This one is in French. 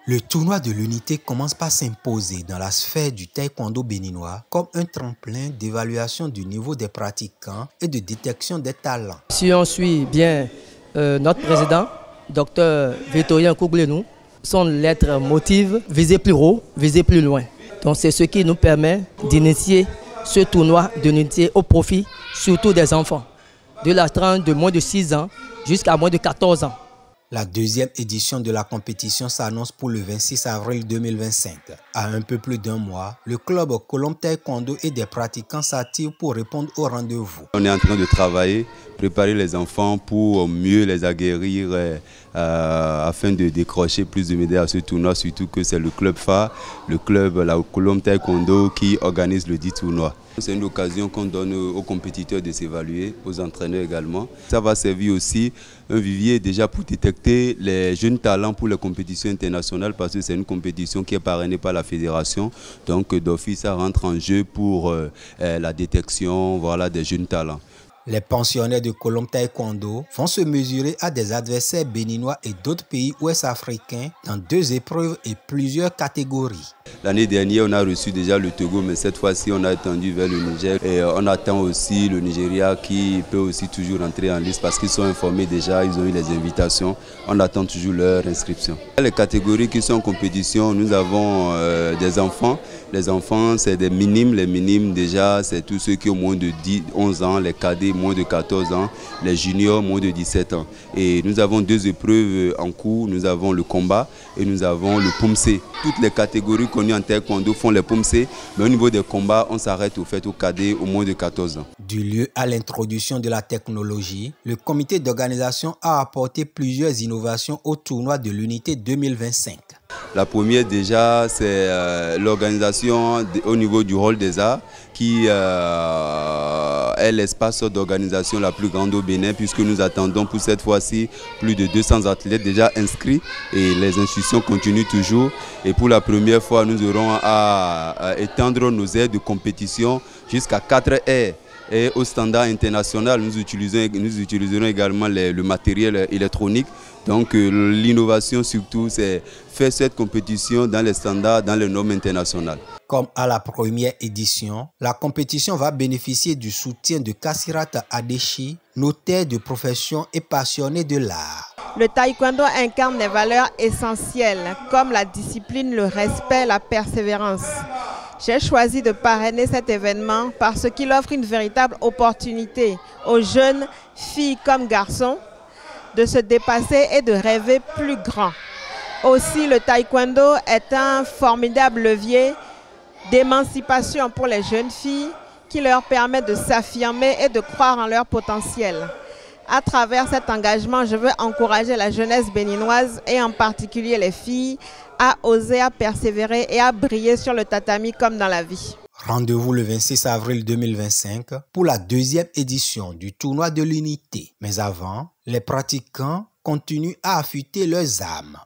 Le tournoi de l'unité commence par s'imposer dans la sphère du taekwondo béninois comme un tremplin d'évaluation du niveau des pratiquants et de détection des talents. Si on suit bien notre président, Dr Victorien Kouglenou, son lettre motive viser plus haut, viser plus loin. Donc c'est ce qui nous permet d'initier ce tournoi de l'unité au profit surtout des enfants, de la tranche de moins de 6 ans jusqu'à moins de 14 ans. La deuxième édition de la compétition s'annonce pour le 26 avril 2025. À un peu plus d'un mois, le club Colombe Taekwondo et des pratiquants s'attirent pour répondre au rendez-vous. On est en train de travailler, préparer les enfants pour mieux les aguerrir afin de décrocher plus de médailles à ce tournoi, surtout que c'est le club phare, le club la Colombe Taekwondo qui organise le dit tournoi. C'est une occasion qu'on donne aux compétiteurs de s'évaluer, aux entraîneurs également. Ça va servir aussi un vivier déjà pour détecter les jeunes talents pour les compétitions internationales parce que c'est une compétition qui est parrainée par la fédération. Donc d'office, ça rentre en jeu pour la détection des jeunes talents. Les pensionnaires de Colombe Taekwondo vont se mesurer à des adversaires béninois et d'autres pays ouest-africains dans 2 épreuves et plusieurs catégories. L'année dernière, on a reçu déjà le Togo, mais cette fois-ci, on a étendu vers le Niger. Et on attend aussi le Nigeria qui peut aussi toujours entrer en liste parce qu'ils sont informés déjà, ils ont eu les invitations. On attend toujours leur inscription. Les catégories qui sont en compétition, nous avons des enfants. Les enfants, c'est des minimes. Les minimes, déjà, c'est tous ceux qui ont moins de 11 ans, les cadets, moins de 14 ans, les juniors, moins de 17 ans. Et nous avons 2 épreuves en cours. Nous avons le combat et nous avons le pomsé. Toutes les catégories connues en taekwondo font les pomsé, mais au niveau des combats, on s'arrête aux cadets au moins de 14 ans. Du lieu à l'introduction de la technologie, le comité d'organisation a apporté plusieurs innovations au tournoi de l'unité 2025. La première déjà, c'est l'organisation au niveau du hall des arts qui est l'espace d'organisation la plus grande au Bénin puisque nous attendons pour cette fois-ci plus de 200 athlètes déjà inscrits et les inscriptions continuent toujours. Et pour la première fois, nous aurons à étendre nos aires de compétition jusqu'à 4 aires. Et au standard international, nous utiliserons également le matériel électronique. Donc l'innovation surtout, c'est faire cette compétition dans les standards, dans les normes internationales. Comme à la première édition, la compétition va bénéficier du soutien de Kassirat Adeshi, notaire de profession et passionné de l'art. Le taekwondo incarne des valeurs essentielles comme la discipline, le respect, la persévérance. J'ai choisi de parrainer cet événement parce qu'il offre une véritable opportunité aux jeunes filles comme garçons de se dépasser et de rêver plus grand. Aussi, le taekwondo est un formidable levier d'émancipation pour les jeunes filles qui leur permet de s'affirmer et de croire en leur potentiel. À travers cet engagement, je veux encourager la jeunesse béninoise et en particulier les filles à oser, à persévérer et à briller sur le tatami comme dans la vie. Rendez-vous le 26 avril 2025 pour la 2e édition du tournoi de l'unité. Mais avant, les pratiquants continuent à affûter leurs âmes.